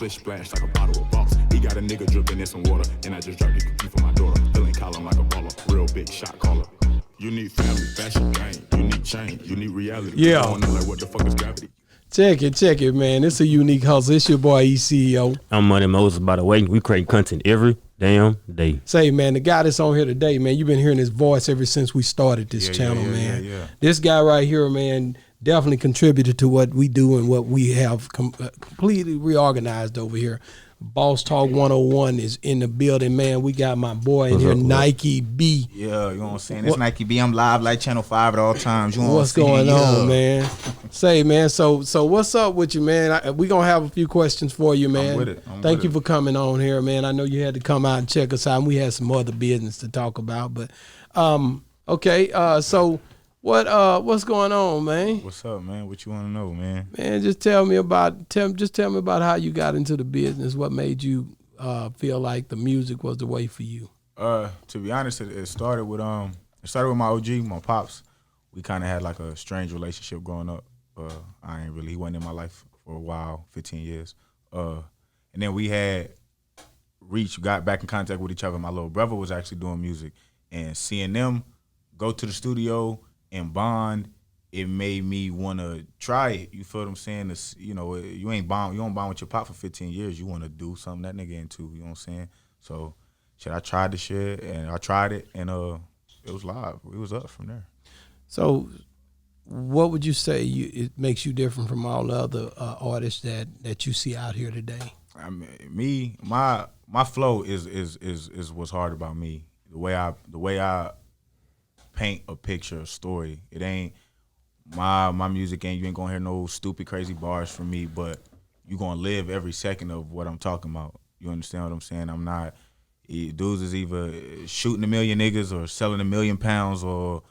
Splish splash like a bottle of boss. He got a nigga dripping in some water, and I just dropped the cookie for my daughter. Feeling column like a baller, real big shot caller. You need family, fashion, game. You need change, you need reality. Yeah. I wanna know like what the fuck is gravity. Check it, man. It's a unique hustle. It's your boy ECEO. I'm Money Moses, by the way. We create content every damn day. Say, man, the guy that's on here today, man, you've been hearing his voice ever since we started this channel, man. Yeah. This guy right here, man, definitely contributed to what we do and what we have completely reorganized over here. BossTalk 101 is in the building, man. We got my boy in here, Nikeeeb. Yeah, you know what I'm saying? It's Nikeeeb. I'm live like Channel 5 at all times. You know what's going on, man? Say, man, so what's up with you, man? We going to have a few questions for you, man. I'm with it. Thank you for coming on here, man. I know you had to come out and check us out, and we had some other business to talk about. But, okay, so what's going on, man? What's up, man? What you want to know, man? Man, just tell me about how you got into the business. What made you feel like the music was the way for you? To be honest, it started with my OG, my pops. We kind of had like a strange relationship growing up. He wasn't in my life for a while, 15 years. And then we got back in contact with each other. My little brother was actually doing music, and seeing them go to the studio and bond, it made me want to try it. You feel what I'm saying? It's, you know, you don't bond with your pop for 15 years. You want to do something that nigga into. You know what I'm saying? So, I tried the shit, and I tried it, and it was live. It was up from there. So, what would you say it makes you different from all the other artists that you see out here today? I mean, my flow is what's hard about me. The way I paint a picture, a story. It ain't my music you ain't gonna hear no stupid crazy bars from me, but you gonna live every second of what I'm talking about. You understand what I'm saying? I'm not dudes is either shooting 1 million niggas or selling 1 million pounds or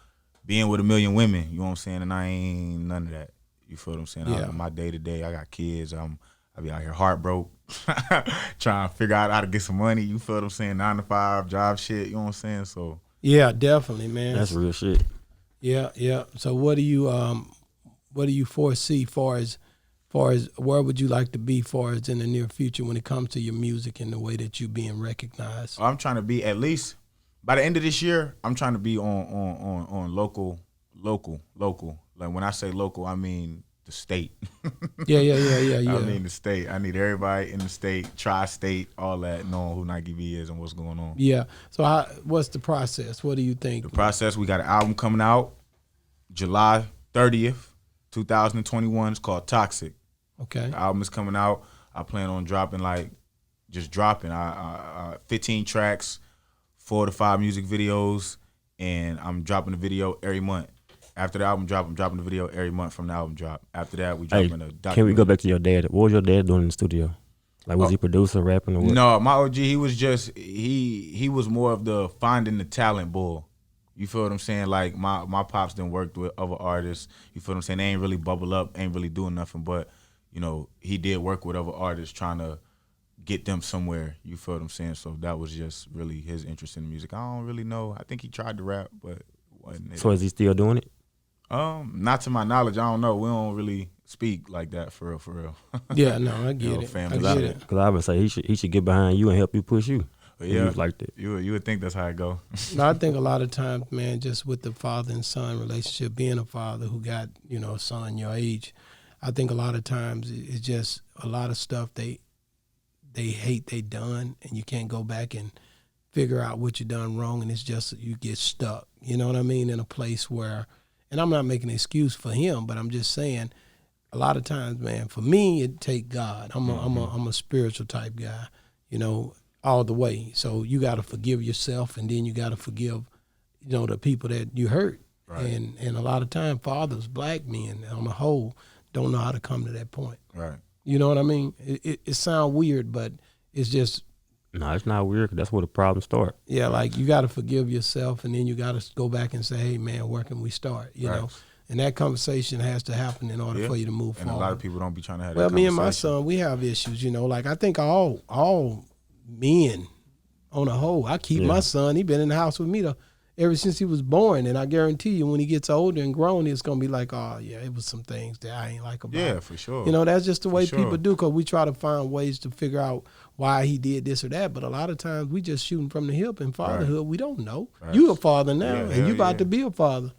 being with 1 million women. You know what I'm saying? And I ain't none of that. You feel what I'm saying? Yeah. My day to day, I got kids. I be out here heartbroke, trying to figure out how to get some money. You feel what I'm saying? 9 to 5 job shit. You know what I'm saying? So. Yeah, definitely, man. That's real shit. Yeah. So what do you foresee far as where would you like to be far as in the near future when it comes to your music and the way that you being recognized? I'm trying to be at least by the end of this year. I'm trying to be on local. Like when I say local, I mean the state. Yeah. I mean the state. I need everybody in the state, tri-state, all that, knowing who Nikeeeb is and what's going on. Yeah. So what's the process? What do you think? The process, we got an album coming out July 30th, 2021. It's called Toxic. Okay. The album is coming out. I plan on dropping 15 tracks, 4 to 5 music videos, and I'm dropping a video every month. After the album drop, I'm dropping the video every month from the album drop. After that, we dropping a documentary. Can we go back to your dad? What was your dad doing in the studio? Like, was he producing, rapping, or what? No, my OG, he was just, he was more of the finding the talent bull. You feel what I'm saying? Like, my pops done worked with other artists. You feel what I'm saying? They ain't really bubble up, ain't really doing nothing, but, you know, he did work with other artists trying to get them somewhere. You feel what I'm saying? So that was just really his interest in music. I don't really know. I think he tried to rap, but wasn't it. So is he still doing it? Not to my knowledge. I don't know. We don't really speak like that for real. Yeah, no, I get it. Family I get shit. it. Because I would say he should get behind you and help you push you. But yeah, like that. You would think that's how it go. No, I think a lot of times, man, just with the father and son relationship, being a father who got, you know, a son your age, I think a lot of times it's just a lot of stuff they hate they done, and you can't go back and figure out what you done wrong, and it's just you get stuck. You know what I mean? In a place where, and I'm not making an excuse for him, but I'm just saying, a lot of times, man, for me, it take God. I'm a spiritual type guy, you know, all the way. So you got to forgive yourself, and then you got to forgive, you know, the people that you hurt. Right. And a lot of time, fathers, black men on the whole, don't know how to come to that point. Right. You know what I mean? It sounds weird, but it's just. No, it's not weird, 'cause that's where the problems start. Yeah, like you got to forgive yourself, and then you got to go back and say, hey, man, where can we start? You know? And that conversation has to happen in order for you to move forward. And a lot of people don't be trying to have that conversation. Well, me and my conversation. son, we have issues, you know. Like I think all men on a whole. I keep my son. He been in the house with me ever since he was born, and I guarantee you, when he gets older and grown, it's gonna be like, oh yeah, it was some things that I ain't like about. Yeah, for sure. You know, that's just the way people do. Because we try to find ways to figure out why he did this or that, but a lot of times we just shooting from the hip. And fatherhood, we don't know. Right. You a father now, and you about to be a father.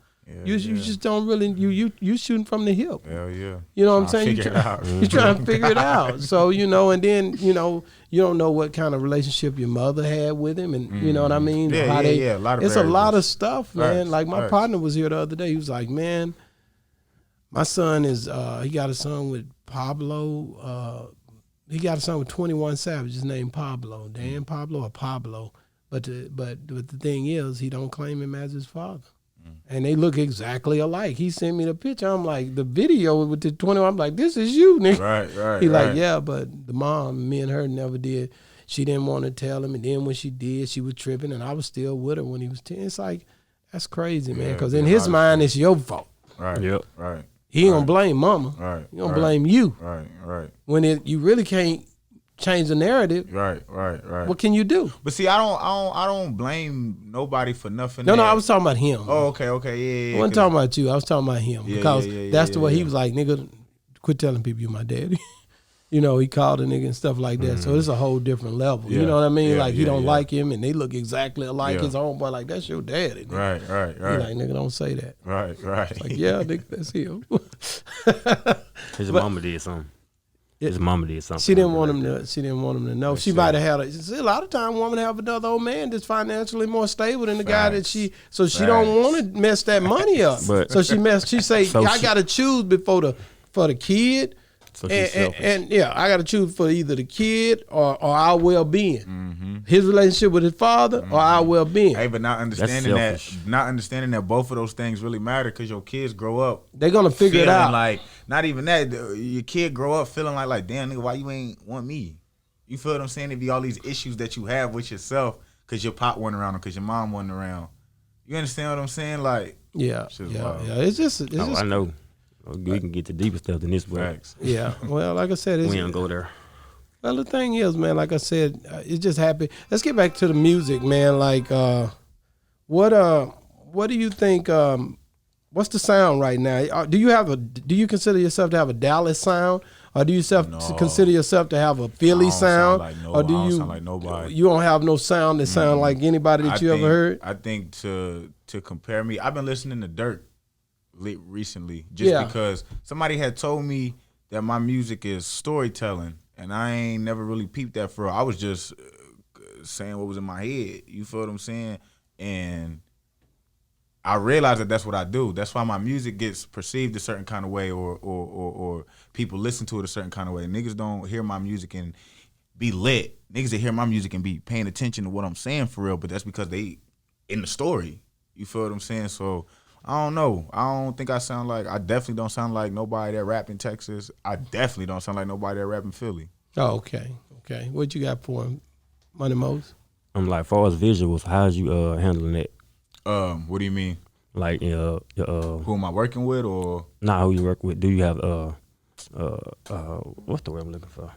You just don't really you shooting from the hip. Hell yeah. You know what I'm saying? You trying to figure it out. So, you know, and then, you know, you don't know what kind of relationship your mother had with him, and you know what I mean? Yeah, a lot of it's variables. a lot of stuff, man. Right. Like my partner was here the other day. He was like, man, my son is he got a son with Pablo. He got a son with 21 Savage. His name Pablo. Dan Pablo or Pablo. But the thing is, he don't claim him as his father. And they look exactly alike. He sent me the picture. I'm like, the video with the 21, I'm like, this is you, nigga. Right. He like, yeah, but the mom, me and her never did. She didn't want to tell him. And then when she did, she was tripping. And I was still with her when he was 10. It's like, that's crazy, man. Because in his mind, it's your fault. Right. Yep. Right. He ain't gonna blame mama. Right. He gonna blame you. Right. When you really can't change the narrative. Right. What can you do? But see, I don't blame nobody for nothing. No, I was talking about him. Oh, okay, yeah. I wasn't talking about you. I was talking about him because that's the way he was like, nigga, quit telling people you my daddy. You know, he called a nigga and stuff like that. So it's a whole different level. You know what I mean? Like he don't like him, and they look exactly alike. His homeboy, like, that's your daddy. Nigga. Right. He like, nigga, don't say that. Right. Like, yeah, nigga, that's him. His mama did something. His mama did something. She didn't want him to. She didn't want him to know. She might have had a lot of time. Woman have another old man that's financially more stable than the guy that she. So she don't want to mess that money up. But so she say, I got to choose for the kid. So she's selfish. And I got to choose for either the kid or our well being. His relationship with his father or our well being. Hey, but not understanding that both of those things really matter, because your kids grow up. They're gonna figure it out. Like, not even that. Your kid grow up feeling like damn, nigga, why you ain't want me? You feel what I'm saying? It be all these issues that you have with yourself because your pop wasn't around or because your mom wasn't around. You understand what I'm saying? Like, yeah. It's just. I know. We can get to deeper stuff than this, but yeah. Well, like I said, we don't go there. Well, the thing is, man, like I said, it's just happy. Let's get back to the music, man. Like, what do you think? What's the sound right now? Do you consider yourself to have a Dallas sound, or do you consider yourself to have a Philly sound? Or do you sound like nobody? You don't have no sound that sound like anybody that you ever heard? I think to compare me, I've been listening to Dirk recently, just because somebody had told me that my music is storytelling, and I ain't never really peeped that for real. I was just saying what was in my head. You feel what I'm saying? And I realized that that's what I do. That's why my music gets perceived a certain kind of way, or people listen to it a certain kind of way. Niggas don't hear my music and be lit. Niggas that hear my music and be paying attention to what I'm saying for real, but that's because they in the story. You feel what I'm saying? So I don't know. I don't think I definitely don't sound like nobody that rap in Texas. I definitely don't sound like nobody that rap in Philly. Oh, okay. What you got for him, Money Mose? I'm like, far as visuals, how's you handling that? What do you mean? Like, who am I working with, or who you work with? Do you have what's the word I'm looking for?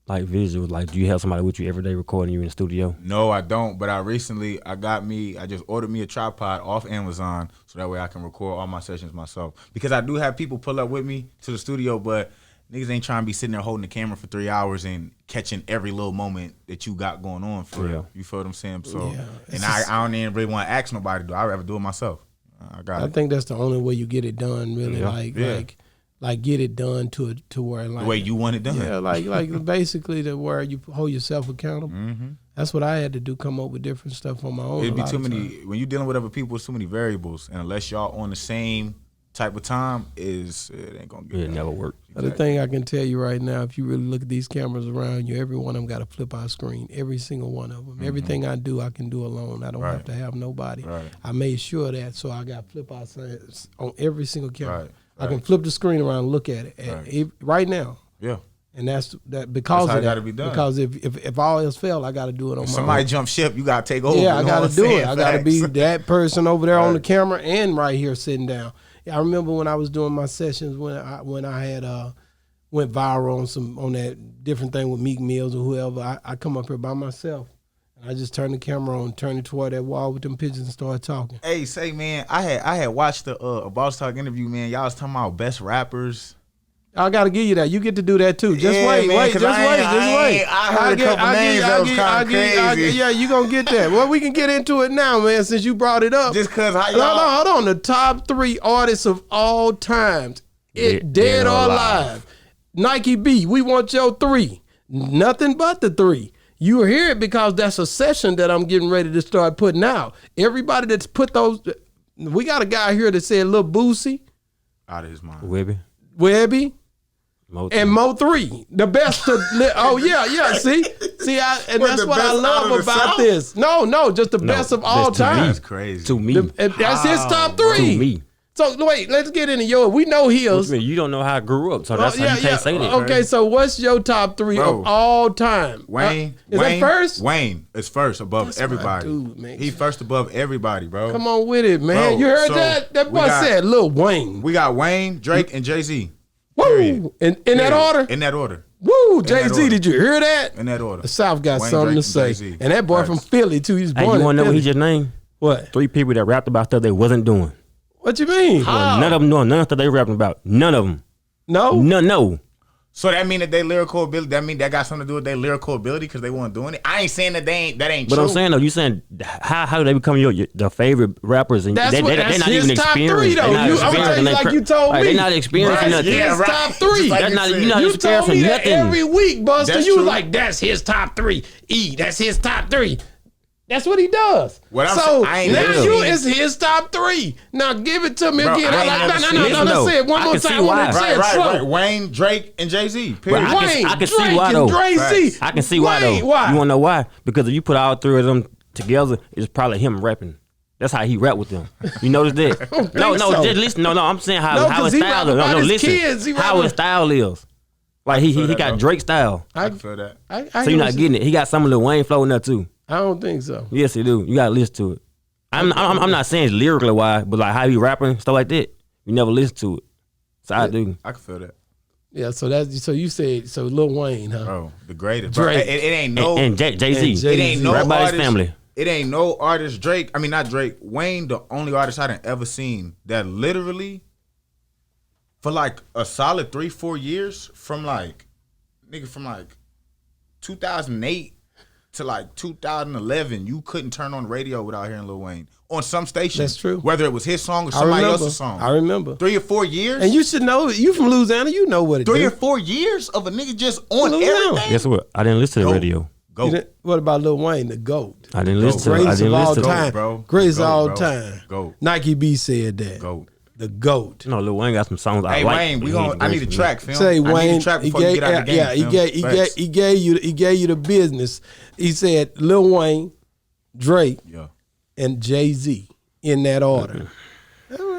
Like visuals, like do you have somebody with you every day recording you in the studio? No, I don't. But I just ordered me a tripod off Amazon so that way I can record all my sessions myself. Because I do have people pull up with me to the studio, but niggas ain't trying to be sitting there holding the camera for 3 hours and catching every little moment that you got going on for real. You feel what I'm saying? So, and I don't even really want to ask nobody to do it. I'd rather do it myself. I think that's the only way you get it done, really. Like get it done to where like the way you want it done. Yeah, like basically to where you hold yourself accountable. Mm-hmm. That's what I had to do. Come up with different stuff on my own. It'd be too many when you're dealing with other people. It's too many variables, and unless y'all on the same type of time, it ain't gonna get. It never work. Exactly. The thing I can tell you right now, if you really look at these cameras around you, every one of them got a flip out screen. Every single one of them. Mm-hmm. Everything I do, I can do alone. I don't have to have nobody. Right. I made sure of that, so I got flip out screens on every single camera. Right. I can flip the screen around and look at it right now. Yeah. And that's because of that. Gotta be done. Because if all else failed, I got to do it on my own. Somebody jump ship, you got to take over. Yeah, I got to do it. I got to be that person over there on the camera and right here sitting down. I remember when I was doing my sessions when I had went viral on that different thing with Meek Mills or whoever. I come up here by myself. I just turn the camera on, turn it toward that wall with them pictures and start talking. Hey, say man, I had watched the BossTalk interview, man. Y'all was talking about best rappers. I gotta give you that. You get to do that too. Just Yeah, wait, man, just 'cause wait. I heard a couple names that was kinda crazy. Yeah, you gonna get that. Well, we can get into it now, man, since you brought it up. Just cause how y'all Hold on. The top 3 artists of all times, dead or alive. Nikeeeb, we want your 3. Nothing but the 3. You hear it because that's a session that I'm getting ready to start putting out. Everybody that's put those, we got a guy here that said Lil Boosie, out of his mind. Webby, Mo and Mo 3. The best of, oh yeah. See, that's what I love about this. No, just the best of all time. That's crazy. To me. That's his top 3. To me. So wait, let's get into yours. We know his. You don't know how I grew up, so that's how you can't say that. Okay, so what's your top 3 of all time? Wayne. Is that first? Wayne is first above That's everybody. my dude, man. He first above everybody, bro. Come on with it, man. Bro, You heard so that? That we boy got- said Lil Wayne. We got Wayne, Drake, and Jay-Z. Woo! In that order? In that order. Woo! that Jay-Z, order. did you hear that? In that order. The South got Wayne, something Drake, to say. and Jay-Z. And that boy Facts. from Philly, too. He's Hey, born you want to in know what he Philly. just named? What? 3 people that rapped about stuff they wasn't doing. What you mean? Well, none of them doing none of the stuff they rapping about. None of them. No? No. So that mean that they lyrical ability, that mean that got something to do with their lyrical ability because they weren't doing it? I ain't saying that that ain't But true. I'm saying though, you saying how do they become the favorite rappers? And That's they're his not even top 3, experienced. though. They're not I'm gonna tell you experienced. like you told me. They're not experiencing Right, nothing. yeah, His right. top 3. Just like They're you not. said. You're not You told experiencing me that nothing. every week, Buster. That's You was true. like, that's his top 3. That's his top 3. That's what he does. What I'm So saying, I ain't now never you seen- is his top 3. Now give it to me Bro, again. I ain't never No. seen- Let's Listen, say it one I more can see time. why. Right. Wayne, Drake, and Jay-Z. Period. But I can see why, though. Jay-Z. I can see why though. Why? You wanna know why? Because if you put all 3 of them together, it's probably him rapping. That's how he rap with them. You notice that? No, so. just listen. No, I'm saying No, how 'cause his he style rap is. about No, his listen. kids. He How rap- his style is. Like he that, got bro. Drake style. I can feel that. So you're not getting it. He got some of Lil Wayne flow in there too. I don't think so. Yes, he do. You gotta listen to it. I'm not saying it's lyrically why, but like how he rapping stuff like that. You never listen to it. So I do. I can feel that. Yeah, so you said Lil Wayne, huh? Bro, the greatest. Bro, Drake. it ain't no. And Jay And Z. Jay- It ain't no Right by his artist. family. It ain't no artist. Drake. I mean, not Drake. Wayne, the only artist I done ever seen that literally, for like a solid 3-4 years, from like 2008 to like 2011, you couldn't turn on the radio without hearing Lil Wayne on some station. That's true. Whether it was his song or I somebody remember. else's song. I remember. 3 or 4 years. And you should know, you from Louisiana, you know what it 3 or is. 4 years of a nigga just on Louisiana. everything. Guess what? I didn't listen to the Go. radio. Go. What about Lil Wayne, the GOAT? I didn't listen to it. I Greatest of didn't all listen to it. time. bro. Greatest of Go, all bro. time. Go. Nikeeeb said that. Go. The GOAT. No, Lil Wayne got some songs I Hey like. Wayne, He I need a ain't track, film. Say I need Wayne, a track he before you gave, get out of the game. yeah, Film. he gave you the business. He said Lil Wayne, Drake, Yeah. and Jay-Z in that order.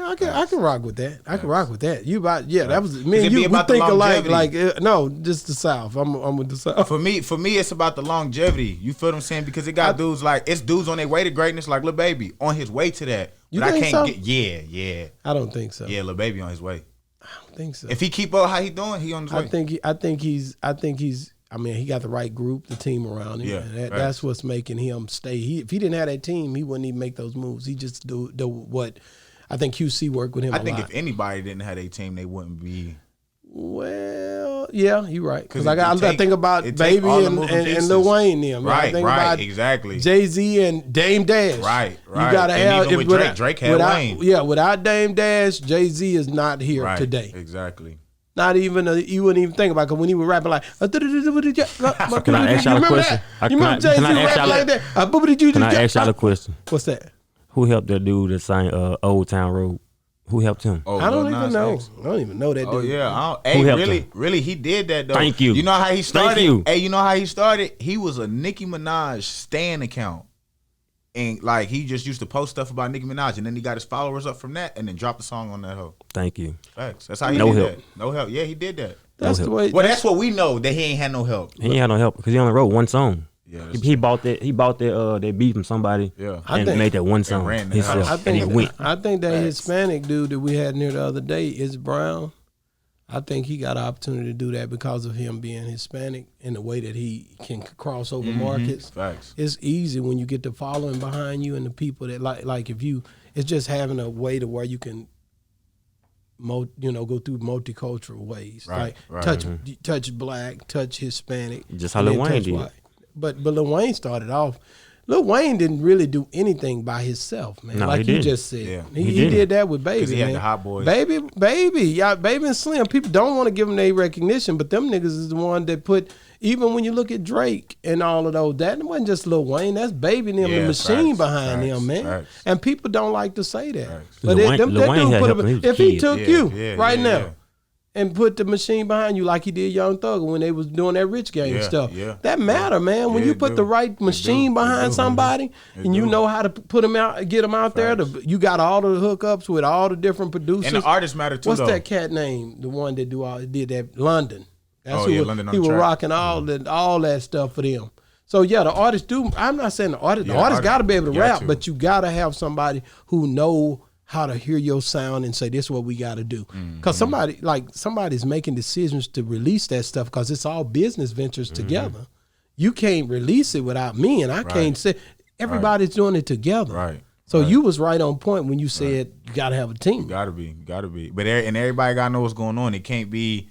I can rock with that. I can rock with that. You about that was me It and be you. We about the think alike. longevity. No, just the South. I'm with the South. For me, it's about the longevity. You feel what I'm saying? Because it got dudes like it's dudes on their way to greatness, like Lil Baby on his way to that. You But I think can't so? get. Yeah, I don't think so. Lil Baby on his way. I don't think so. If he keep up how he doing, he on his way. I think he's. I mean, he got the right group, the team around him. Yeah, and facts. that's what's making him stay. If he didn't have that team, he wouldn't even make those moves. He just do what. I think QC worked with him. I think a lot. if anybody didn't have a team, they wouldn't be. Well, yeah, you're right. Because 'Cause I think about it take Baby all the and moving Lil pieces. Wayne them. I Right, think right, about exactly. Jay-Z and Dame Dash. Right. You gotta And have even with without- Drake had without, Wayne. Yeah, without Dame Dash, Jay-Z is not here Right. today. Exactly. Not even you wouldn't even think about it, because when he was rapping like Can I ask y'all a question? You remember Jay-Z Can I ask rapping y'all like that? Can I ask y'all a question? What's that? Who helped that dude that sang Old Town Road? Who helped him? Oh, I don't Lil even Nas know. X. I don't even know that dude. Oh yeah, Who helped really, him? really, he did that though. Thank you. You know how he started? Thank you. Hey, you know how he started? He was a Nicki Minaj stan account, and like he just used to post stuff about Nicki Minaj, and then he got his followers up from that, and then dropped a song on that hoe. Thank you. Facts. That's how he No did help. that. No help. Yeah, he did that. That's No the help. way. Well, that's what we know, that he ain't had no help. He ain't had no help because he only wrote one song. Yeah, He bought that beat from somebody Yeah. I and think- made that one song ran the himself. house. And he went. I think that Hispanic dude that we had in here the other day is Brown. I think he got an opportunity to do that because of him being Hispanic and the way that he can cross over markets. Facts. It's easy when you get the following behind you and the people that like if you, it's just having a way to where you can, go through multicultural ways. Right, like right. touch black, touch Hispanic. Just how and Lil then Wayne touch did. white. But Lil Wayne started off. Lil Wayne didn't really do anything by himself, man. No, like he you didn't. just said, Yeah. he did that with Baby. 'Cause he had man. the Hot Boys. Baby, and Slim. People don't want to give them their recognition, but them niggas is the one that put. Even when you look at Drake and all of those, that wasn't just Lil Wayne. That's Baby and them, the machine facts, behind facts, them, man. facts. And people don't like to say that. Facts. But Lil Wayne- that Lil Wayne dude had put help up, when he was if a he kid. took Yeah, you yeah, right yeah, now. yeah. And put the machine behind you like he did Young Thug when they was doing that Rich Gang Yeah, stuff. yeah. That matter, man. When Yeah, you it put do. the right It machine do. It behind do. somebody, It and you do. know how to put them out, get them out there. You got all the hookups with all the different producers. And the artists matter too. What's though. that cat name? The one that did that London. That's Oh, who yeah, was, London on he the was track. rocking all that stuff for them. So yeah, the artists do. I'm not saying the artist artist got to be able to got rap, to. but you got to have somebody who know how to hear your sound and say this is what we got to do. Because somebody's making decisions to release that stuff because it's all business ventures together. You can't release it without me, and I can't say everybody's doing it together. Right. So you was right on point when you said you got to have a team. Gotta be. But and everybody gotta know what's going on. It can't be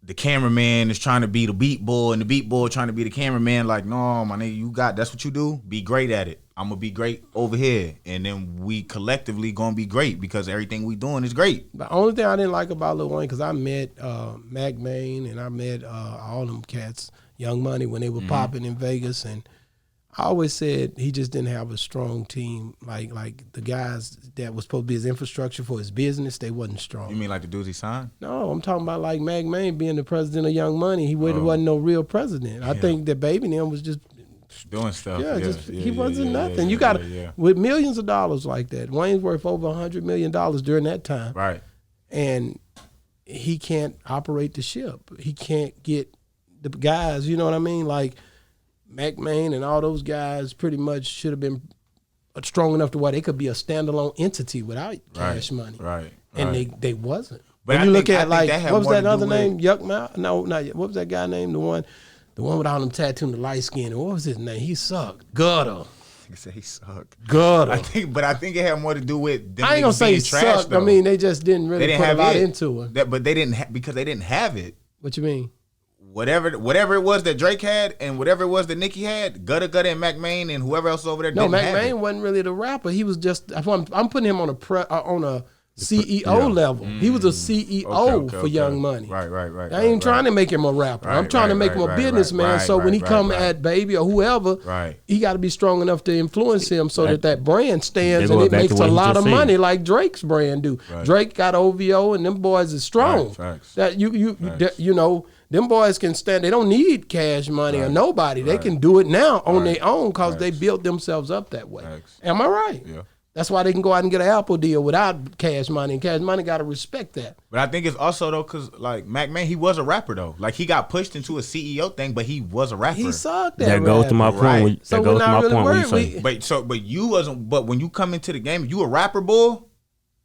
the cameraman is trying to be the beat bull and the beat bull trying to be the cameraman. Like, no, my nigga, that's what you do. Be great at it. I'm gonna be great over here, and then we collectively gonna be great because everything we doing is great. The only thing I didn't like about Lil Wayne, because I met Mac Main and I met all them cats, Young Money, when they were popping in Vegas, and I always said he just didn't have a strong team. Like the guys that was supposed to be his infrastructure for his business, they wasn't strong. You mean like the dudes he signed? No, I'm talking about like Mac Main being the president of Young Money. He wasn't no real president. I think that Baby and them was just Doing stuff. he wasn't nothing. You got to with millions of dollars like that. Wayne's worth over $100 million during that time, Right. and he can't operate the ship. He can't get the guys. You know what I mean? Like Mac Main and all those guys pretty much should have been strong enough to where they could be a standalone entity without Cash Money. Right. And right. they wasn't. But when I you think- look I at think like that had what was more that to do other with- name? Yuck Mouth? No, not yet. What was that guy name? The one with all them tattoos, the light skin. What was his name? He sucked. Gutter. Nigga say he sucked. Gutter. I think it had more to do with them I ain't gonna niggas say he being trash, sucked. though. I mean, they just didn't They really didn't put a have lot it. into it. But they didn't because they didn't have it. What you mean? Whatever it was that Drake had and whatever it was that Nicki had, Gutter and Mac Main and whoever else over there No, didn't Mac have Main it. wasn't really the rapper. He was just. I'm putting him on a CEO level. He was a CEO Okay, for Young Money. Right. I ain't trying to make him a rapper. I'm trying to make him a businessman. So when he come at Baby or whoever, he got to be strong enough to influence him so that brand stands They and go it back makes to what a he lot just of said. money like Drake's brand do. Right. Drake got OVO and them boys is strong. Facts. That you know them boys can stand. They don't need Cash Money or nobody. They can do it now on their own because they built themselves up that way. Facts. Am I right? Yeah. That's why they can go out and get an Apple deal without Cash Money, and Cash Money got to respect that. But I think it's also though because like Mac Main, he was a rapper though. Like he got pushed into a CEO thing, but he was a rapper. He sucked at That goes to my rapping. point. Right. When, So that we're goes to not my really point when you worried. say. But you wasn't. But when you come into the game, you a rapper, bull,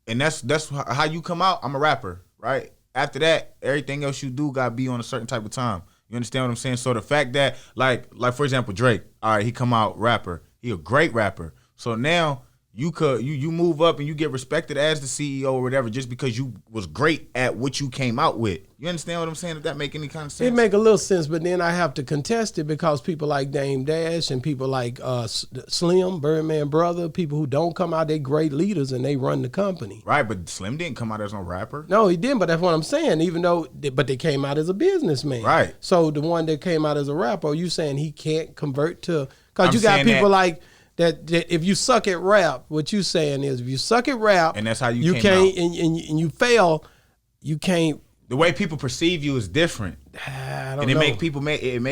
and that's how you come out. I'm a rapper, right? After that, everything else you do got to be on a certain type of time. You understand what I'm saying? So the fact that like for example, Drake, all right, he come out rapper. He a great rapper. So now you move up and you get respected as the CEO or whatever just because you was great at what you came out with. You understand what I'm saying? Does that make any kind of sense? It make a little sense, but then I have to contest it because people like Dame Dash and people like Slim, Birdman Brother, people who don't come out, they great leaders and they run the company. Right, but Slim didn't come out as no rapper. No, he didn't, but that's what I'm saying. But they came out as a businessman. Right. So the one that came out as a rapper, you saying he can't convert to? Because I'm you got saying people that- like that. If you suck at rap, what you saying is if you suck at rap, And that's how you came can't, out. and you fail, you can't. The way people perceive you is different. I don't and it know. make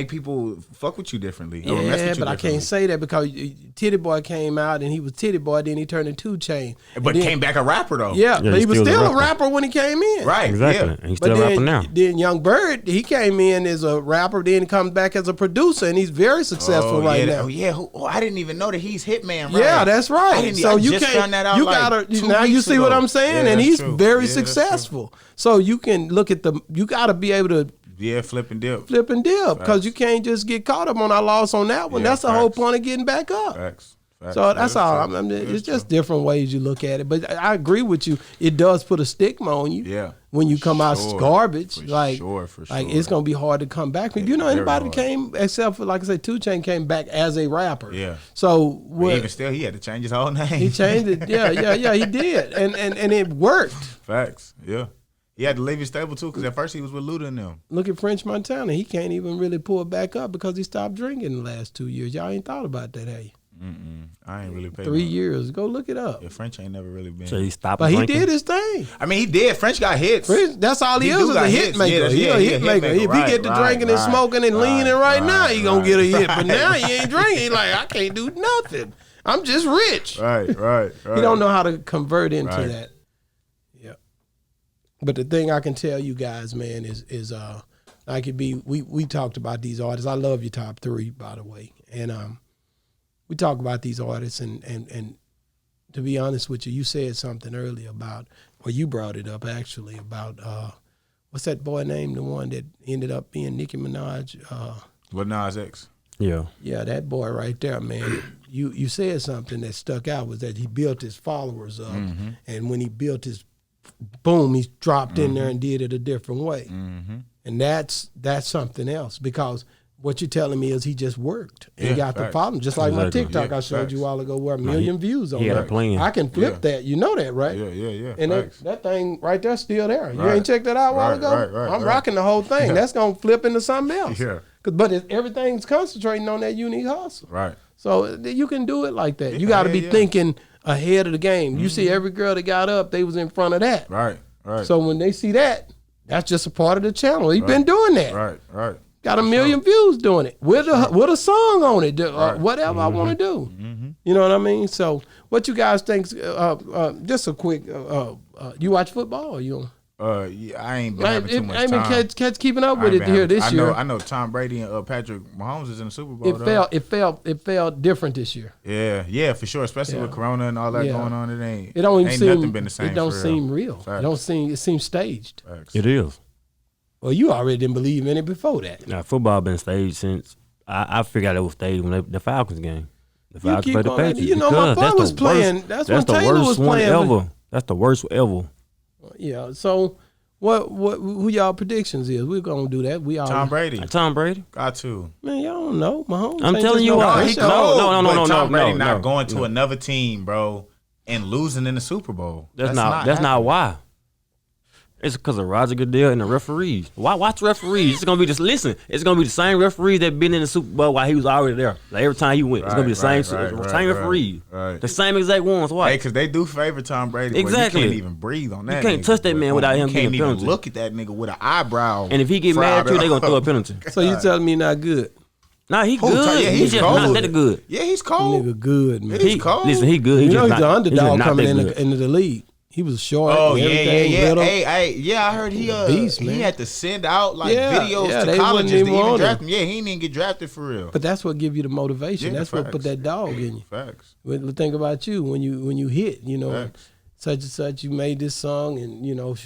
people fuck with you differently. or mess with Yeah, you but I differently. can't say that because Titty Boy came out and he was Titty Boy, then he turned into 2 Chainz. But came back a rapper though. Yeah, but he was still still a a rapper when he came in. Right. Exactly. Yeah. And he's But still rapping now. then Young Bird, he came in as a rapper, then he comes back as a producer, and he's very successful right now. Oh yeah. I didn't even know that he's Hitman. Right? Yeah, that's right. I didn't, So I you just can't. found that out You like gotta 2 now. You weeks see ago. what I'm saying? Yeah, And that's he's true. very Yeah, that's successful. So you can look at the. You gotta be able to Yeah, flip and dip. flip and dip because you can't just get caught up on our loss on that one. Yeah, that's the whole facts. point of getting back up. Facts. So that's all. true. I mean, Yeah, it's just true. different ways you look at it. But I agree with you. It does put a stigma on you. Yeah, When you for come out sure. garbage, For like, sure. like it's gonna be hard to come back. You know, very anybody hard. came except for like I said, 2 Chainz came back as a rapper. Yeah. So But what even still, he had to change his whole name. he changed it. Yeah, he did, and it worked. Facts. Yeah. He had to leave his stable too, because at first he was with Luda and them. Look at French Montana. He can't even really pull it back up because he stopped drinking the last 2 years. Y'all ain't thought about that, have you? I ain't really paid 3 no- years. Go look it up. Yeah, French ain't never really been. So he stopped But he drinking. did his thing. I mean, he did. French got hits. French, that's all he He is do a got hit hits. maker. Yeah, He yeah, a he hit a hit maker. maker. If he Right, get to right, drinking and right, smoking and leaning right now, he gonna right. get a hit. But now he ain't drinking. He like, I can't do nothing. I'm just rich. Right. He don't know how to convert into Right. that. Yeah. But the thing I can tell you guys, man, is we talked about these artists. I love your top 3, by the way. And we talk about these artists and to be honest with you, you said something earlier about, or you brought it up actually, about what's that boy name? The one that ended up being Nicki Minaj. Lil Nas X. Yeah. Yeah, that boy right there, man. You said something that stuck out was that he built his followers up, and when he built his, boom, he dropped in there and did it a different way, and that's something else because what you're telling me is he just worked and Yeah, got the facts. following, just like my Exactly. TikTok Yeah, I showed facts. you a while ago, where 1 million views on he had a that. plan. I can flip that, you know that, right? Yeah. And Facts. that thing right there still there. You Right. ain't checked that out a while Right, ago? right, I'm right. rocking the whole thing. Yeah. That's gonna flip into something else. Yeah. But everything's concentrating on that unique hustle. Right. So you can do it like that. You got to be yeah. thinking ahead of the game. You see every girl that got up, they was in front of that. Right. So when they see that, that's just a part of the channel. He been doing that. Right. Got 1 million views doing it with a song on it, whatever I want to do. You know what I mean? So what you guys think? Just a quick. You watch football? Or you? Yeah, I ain't been having too much I ain't time. been catch keeping up I with ain't it been here having- this year. I know Tom Brady and Patrick Mahomes is in the Super Bowl. though. It felt different this year. Yeah, for sure. Especially with Corona and all that Yeah. going on, it It don't even ain't seem. nothing been the same. It don't for seem real. Facts. It don't seem. It seems staged. Facts. It is. Well, you already didn't believe in it before that. Now, football been staged since I figured out it was staged when the Falcons game. The Falcons keep played the going like- Patriots. you know, my because boy that's the was playing- worst- that's when the Taylor worst was one playing, but- ever. That's the worst ever. Yeah. So, who y'all predictions is? We're gonna do that. We all Tom Brady. Tom Brady. Got to. Man, y'all don't know. Mahomes. I'm ain't telling just you no why. fresh He out. cold. No, But Tom Brady no, not no, going to no. another team, bro, and losing in the Super Bowl. That's not happening. why. It's because of Roger Goodell and the referees. Why watch referees? It's gonna be it's gonna be the same referees that been in the Super Bowl while he was already there. Like every time he went, it's gonna be the Right, same right, same right, referees. right. The same exact ones. Why? Hey, because they do favor Tom Brady. Exactly. Boy, you can't even breathe on that. can't nigga, touch that boy. man without him You getting can't a even penalty. look at that nigga with an eyebrow. And if he get mad at you, they gonna throw a penalty. So you telling me not good? Nah, he Who, good. yeah, he's he's just cold. not that good. Yeah, he's cold. Nigga, good man. He's cold. Listen, he good. He You know just he's not, the he's just underdog not coming that good. into the league. He was short. Oh and yeah, everything, little. Hey, yeah, I heard he Beast, man. he had to send out like Yeah, videos yeah, to they colleges to wouldn't even even want draft him. Yeah, he didn't even get drafted for real. But that's what give you the motivation. Yeah, That's what put facts. that dog in you. Facts. Think about you when you hit. You know, Facts. such and such. You made this song, and you know,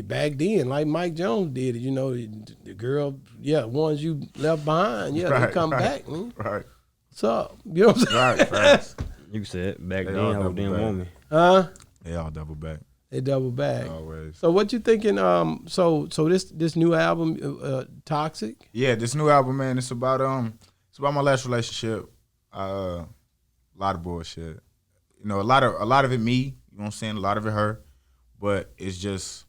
back then, like Mike Jones did it. You know, the girl, ones you left behind, they come back. Man. Right. What's up? You know what I'm saying? Right. Facts. You said back They then, all how double didn't back. want me. Huh? They all double back. They double back. Always. So what you thinking? So this new album, Toxic. Yeah, this new album, man, it's about my last relationship. A lot of bullshit. You know, a lot of it me, you know what I'm saying? A lot of it her. But it's just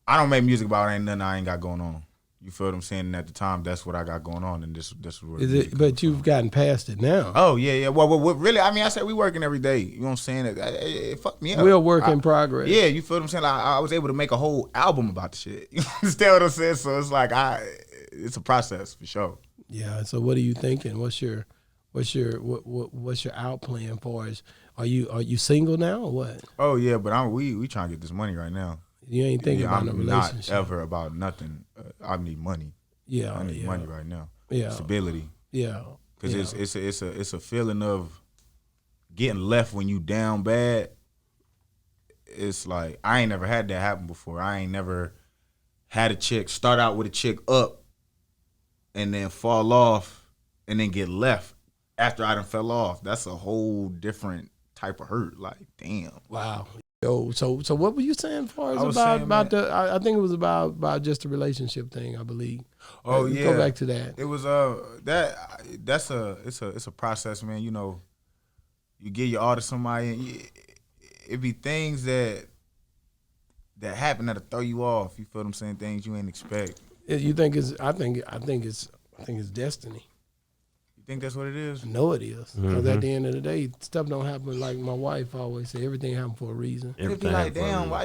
I don't make music about ain't nothing I ain't got going on. You feel what I'm saying? And at the time, that's what I got going on, and this is what Is it? But you've gotten past it now. Oh yeah. Well, really, I mean, I said we working every day. You know what I'm saying? It fucked me up. We're a work in progress. Yeah, you feel what I'm saying? Like, I was able to make a whole album about the shit. You understand what I'm saying? So it's like it's a process for sure. Yeah. So what are you thinking? What's your out plan for us? Are you single now or what? Oh yeah, but we trying to get this money right now. You ain't thinking about a I'm relationship. not ever about nothing. I need money. Yeah. I need money right now. Yeah. Stability. Yeah. Because it's a feeling of getting left when you down bad. It's like I ain't never had that happen before. I ain't never had a chick start out with a chick up and then fall off and then get left after I done fell off. That's a whole different type of hurt. Like, damn. Wow. Yo, so what were you saying as far as I think it was about just the relationship thing, I believe. Oh yeah. Go back to that. It was it's a process, man. You know, you give your all to somebody and it be things that happen that'll throw you off. You feel what I'm saying? Things you ain't expect. You think I think it's destiny. You think that's what it is? I know it is. Because at the end of the day, stuff don't happen like my wife always say. Everything happens for a reason. It'd be like, damn, why?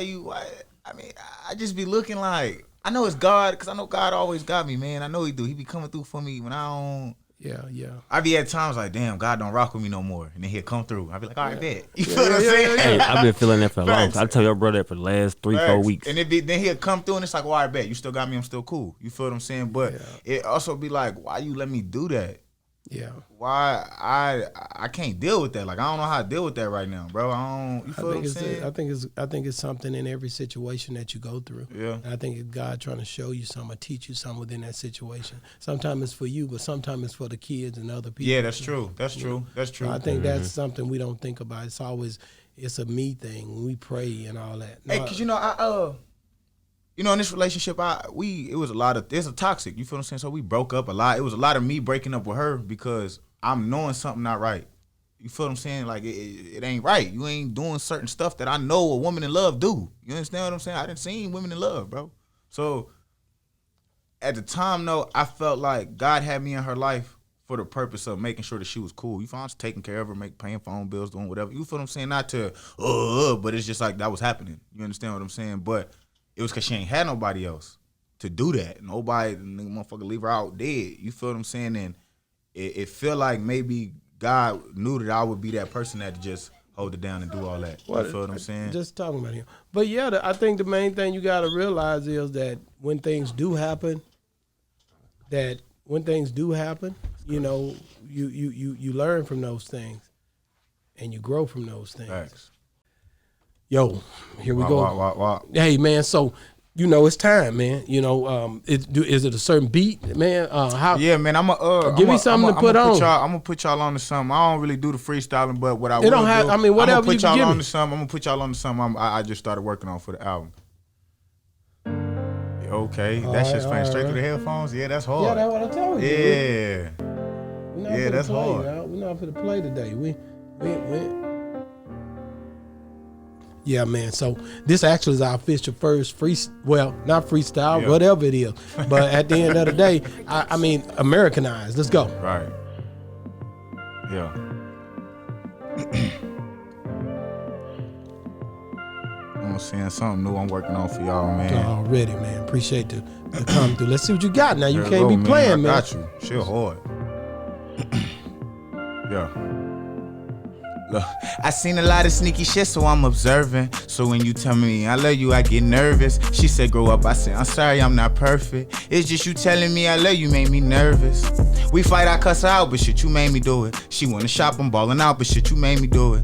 I mean, I just be looking like, I know it's God, because I know God always got me, man. I know he do. He be coming through for me when I don't. Yeah. I be at times like, damn, God don't rock with me no more. And then he'll come through. I be like, all right, bet. You feel what I'm saying? Hey, I've been feeling that for a long time. I tell your brother that for the last 3-4 weeks. And then he'll come through and it's like, well, all right, bet. You still got me. I'm still cool. You feel what I'm saying? But it also be like, why you let me do that? Yeah. Why I can't deal with that. Like, I don't know how to deal with that right now, bro. You feel what I'm saying? I think it's something in every situation that you go through. Yeah. And I think it's God trying to show you something or teach you something within that situation. Sometimes it's for you, but sometimes it's for the kids and other people. Yeah, that's true. That's true. That's true. So I think that's something we don't think about. It's always a me thing when we pray and all that. Hey, cause in this relationship, there's a toxic, you feel what I'm saying? So we broke up a lot. It was a lot of me breaking up with her because I'm knowing something not right. You feel what I'm saying? Like, it ain't right. You ain't doing certain stuff that I know a woman in love do. You understand what I'm saying? I didn't see women in love, bro. So at the time, though, I felt like God had me in her life for the purpose of making sure that she was cool. You feel I'm just taking care of her, paying phone bills, doing whatever. You feel what I'm saying? Not to, but it's just like that was happening. You understand what I'm saying? But it was because she ain't had nobody else to do that. Nobody, motherfucker, leave her out dead. You feel what I'm saying? And it felt like maybe God knew that I would be that person that just hold it down and do all that. You feel what I'm saying? Just talking about him. But yeah, I think the main thing you got to realize is that when things do happen, you know, you learn from those things and you grow from those things. Thanks. Yo, here we go. Wow. Hey, man, so, you know, it's time, man. You know, is it a certain beat, man? Yeah, man, give me something to put on. I'm going to put y'all on to something. I don't really do the freestyling, but what I will don't have, do, I mean, whatever I'm going to put y'all on to me. something. I'm going to put y'all on to something I just started working on for the album. Okay, that shit's playing straight through the headphones. Yeah, that's hard. Yeah, that's what I told you. Yeah, that's hard. We're not for the play today. We Yeah, man. So this actually is our official first not freestyle, whatever it is. But at the end of the day, I mean, Americanized. Let's go. Right. Yeah. I'm saying something new I'm working on for y'all, man. Already, man. Appreciate the come through. Let's see what you got now. You can't be playing, man. I got you. Shit hard. Yeah. Look, I seen a lot of sneaky shit, so I'm observing. So when you tell me I love you, I get nervous. She said, grow up. I said, I'm sorry, I'm not perfect. It's just you telling me I love you made me nervous. We fight, I cuss her out, but shit, you made me do it. She wanna shop, I'm balling out, but shit, you made me do it.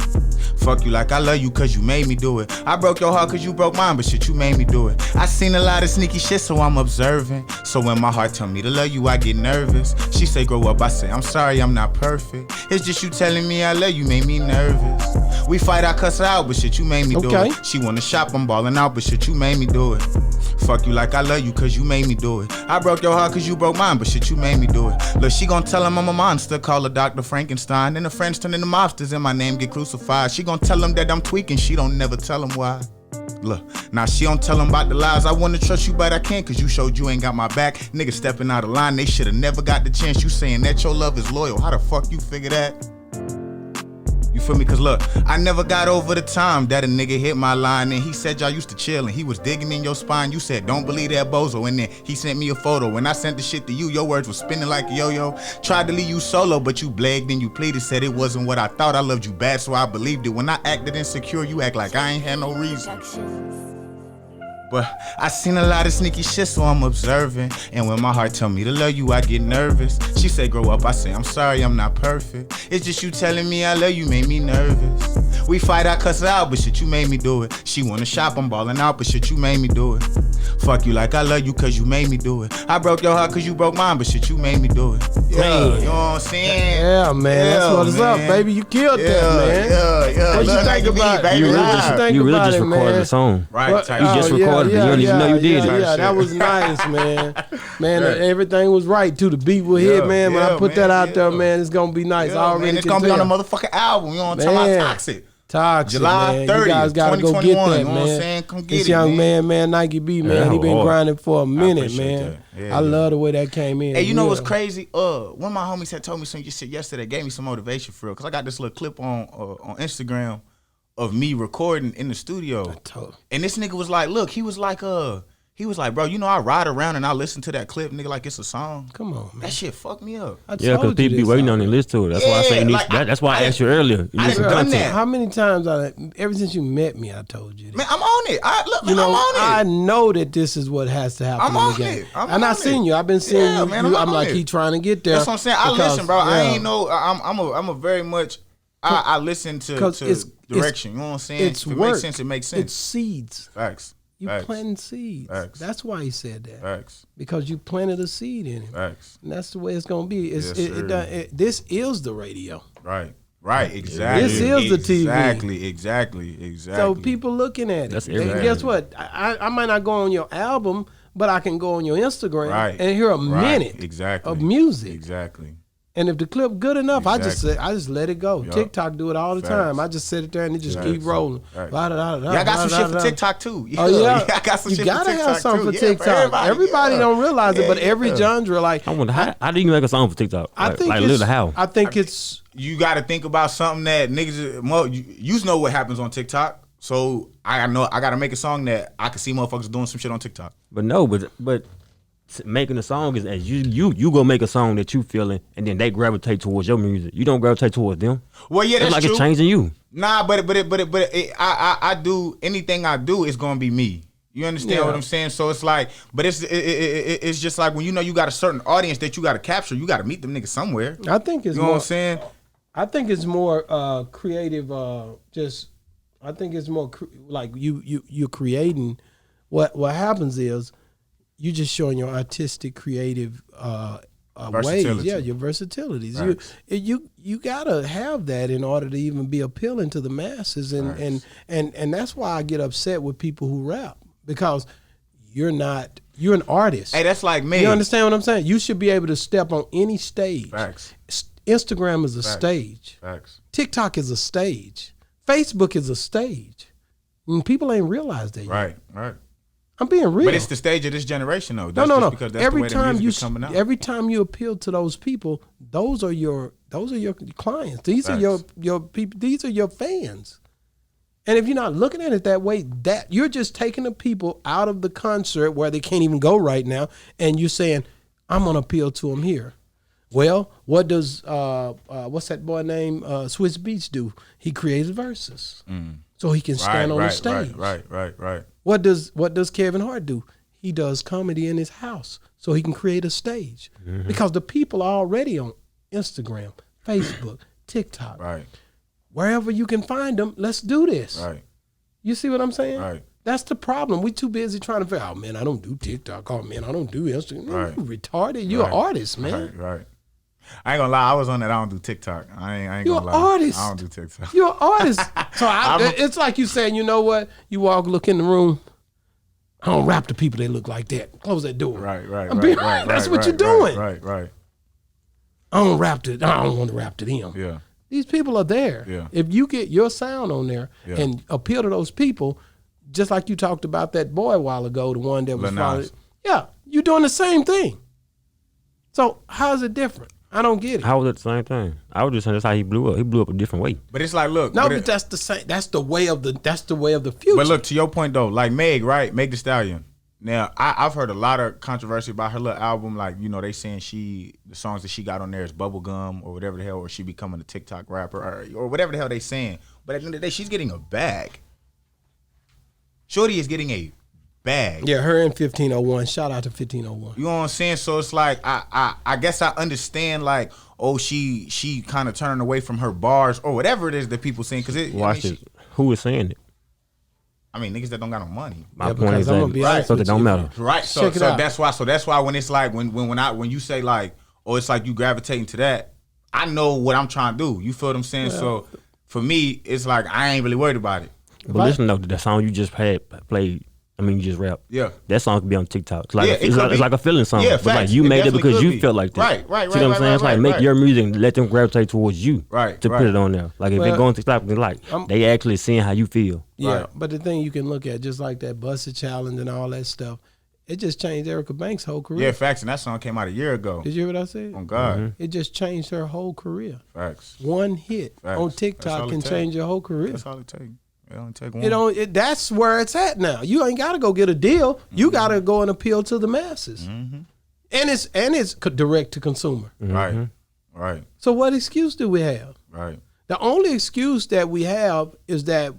Fuck you like I love you, cause you made me do it. I broke your heart cause you broke mine, but shit, you made me do it. I seen a lot of sneaky shit, so I'm observing. So when my heart tell me to love you, I get nervous. She say, grow up. I say, I'm sorry, I'm not perfect. It's just you telling me I love you made me nervous. We fight, I cuss her out, but shit, you made me do it. She wanna shop, I'm balling out, but shit, you made me do it. Fuck you like I love you, cause you made me do it. I broke your heart cause you broke mine, but shit, you made me do it. Look, she gon' tell him I'm a monster, call her Dr. Frankenstein. Then the friends turn into mobsters and my name get crucified. She gon' tell him that I'm tweaking, she don't never tell him why. Look, now she don't tell them about the lies. I wanna trust you, but I can't, cause you showed you ain't got my back. Niggas stepping out of line, they should've never got the chance. You saying that your love is loyal. How the fuck you figure that? You feel me? Cause look, I never got over the time that a nigga hit my line and he said y'all used to chill and he was digging in your spine. You said, don't believe that bozo. And then he sent me a photo. When I sent the shit to you, your words was spinning like a yo-yo. Tried to leave you solo, but you begged and you pleaded. Said it wasn't what I thought. I loved you bad, so I believed it. When I acted insecure, you act like I ain't had no reason. But I seen a lot of sneaky shit, so I'm observing. And when my heart tell me to love you, I get nervous. She say, grow up, I say, I'm sorry, I'm not perfect. It's just you telling me I love you made me nervous. We fight, I cuss her out, but shit, you made me do it. She wanna shop, I'm balling out, but shit, you made me do it. Fuck you like I love you, cause you made me do it. I broke your heart, cause you broke mine, but shit, you made me do it. Yeah, you know what I'm saying? Yeah, man, that's what it's up, baby. You killed that, man. Yeah. What you think about it? You really just recorded the song. Right, You just recorded it. You don't even know you did it. Yeah, that was nice, man. Man, everything was right too. The beat was hit, man. When I put that out there, man, it's gonna be nice. I already man, it's gonna be on the motherfucking album. You know what I'm talking about? Toxic. Toxic, July man. 30th, You guys gotta go get that, you know what I'm man. saying? Come get This it, young man. Nikeeeb, man, he been grinding for a minute, appreciate man. that. Yeah, I love the way that came in. Hey, you know what's crazy? One of my homies had told me some shit yesterday, gave me some motivation for real. Cause I got this little clip on Instagram of me recording in the studio. And this nigga was like, look, he was like, bro, you know, I ride around and I listen to that clip, nigga, like it's a song. Come on, man. That shit fucked me up. Yeah, because people be waiting on you to listen to it. That's why I say that's why I asked you earlier. I done done that. How many times ever since you met me, I told you that. Man, I'm on it. I'm on it. I know that this is what has to happen in the game. And I seen you. I've been seeing you. Man, I'm like, he trying to get there. That's what I'm saying. I listen, bro. I ain't know. I'm a very much. I listen to direction. You know what I'm saying? It's if it work. makes sense, it makes sense. It's seeds. Facts. You planting seeds. Facts. That's why he said that. Facts. Because you planted a seed in him. Facts. And that's the way it's gonna be. Yes, This is the radio. Right. Exactly. This is the TV. Exactly. So people looking at it. That's and guess what? I might not go on your album, but I can go on your Instagram and hear a minute of music. Exactly. And if the clip good enough, I just let it go. Yep. TikTok do it all the time. I just sit it there and it just keep rolling. Yeah, I got some shit for TikTok too. Oh yeah, I got some shit for TikTok too. You gotta have something for TikTok. Everybody don't realize it, but every genre, like I wonder how do you make a song for TikTok? I think it's you got to think about something that niggas. You know what happens on TikTok, so I got to make a song that I can see motherfuckers doing some shit on TikTok. But making a song is as you go make a song that you feeling, and then they gravitate towards your music. You don't gravitate towards them. Well, yeah, that's like true. It's changing you. Nah, but I do anything I do is gonna be me. You understand what I'm saying? So it's like, but it's just like when you know you got a certain audience that you got to capture, you got to meet them niggas somewhere. I think it's you know what I'm saying. I think it's more creative. I think it's more like you're creating. What happens is, you just showing your artistic, creative ways. Yeah, your versatilities. Right. You gotta have that in order to even be appealing to the masses, and that's why I get upset with people who rap, because you're an artist. Hey, that's like me. You understand what I'm saying? You should be able to step on any stage. Facts. Instagram is a stage. Facts. TikTok is a stage. Facebook is a stage. And people ain't realized that yet. Right. I'm being real. But it's the stage of this generation, though. That's no. Because that's every the way time the music is coming out. Every time you appeal to those people, those are your clients. These are your people. These are your fans. And if you're not looking at it that way, that you're just taking the people out of the concert where they can't even go right now, and you're saying, "I'm gonna appeal to them here." Well, what does what's that boy named Swiss Beats do? He creates verses, so he can stand on the stage. Right. What does Kevin Hart do? He does comedy in his house, so he can create a stage. Mm-hmm. Because the people are already on Instagram, Facebook, TikTok. Right. Wherever you can find them, let's do this. Right. You see what I'm saying? Right. That's the problem. We too busy trying to figure out, oh man, I don't do TikTok. Oh man, I don't do Instagram. Right. You retarded. You're an artist, man. Right. I ain't gonna lie, I was on that. I don't do TikTok. I ain't You're gonna lie. Artist. I don't do TikTok. You're an artist. So it's like you saying, you know what? You look in the room. I don't rap to people that look like that. Close that door. Right. That's what you're doing. Right. I don't want to rap to them. Yeah. These people are there. Yeah. If you get your sound on there and appeal to those people, just like you talked about that boy a while ago, the one that was Lil following. Nas. Yeah, you doing the same thing. So how is it different? I don't get it. How was it the same thing? I was just saying that's how he blew up. He blew up a different way. But it's like, look. No, but that's the same. That's the way of the future. But look, to your point though, like Meg, right? Meg Thee Stallion. Now, I've heard a lot of controversy about her little album. Like, you know, they saying the songs that she got on there is bubblegum or whatever the hell, or she becoming a TikTok rapper or whatever the hell they saying. But at the end of the day, she's getting a bag. Shorty is getting a bag. Yeah, her in 1501. Shout out to 1501. You know what I'm saying? So it's like, I guess I understand, like, oh, she kind of turning away from her bars or whatever it is that people saying. Because Watch it. Who is saying it? I mean, niggas that don't got no money. My point is that so it don't matter. Right. So that's why. So that's why when it's like when you say like, oh, it's like you gravitating to that, I know what I'm trying to do. You feel what I'm saying? Yeah. So for me, it's like I ain't really worried about it. But listen though, the song you just had played. I mean, you just rap. Yeah. That song could be on TikTok. It's like, it's like a feeling song. Yeah, but like you made it because you felt like that. Right. See what I'm saying? It's like make your music and let them gravitate towards you. Right. To put it on there. Like if they go on TikTok, they're like they actually seeing how you feel. Yeah. Right. But the thing you can look at, just like that Busted Challenge and all that stuff, it just changed Erica Banks' whole career. Yeah, facts. And that song came out a year ago. Did you hear what I said? Oh God. It just changed her whole career. Facts. One hit on TikTok can change your whole career. That's all it takes. It only take one. That's where it's at now. You ain't got to go get a deal. You got to go and appeal to the masses, and it's direct to consumer. Right. So what excuse do we have? Right. The only excuse that we have is that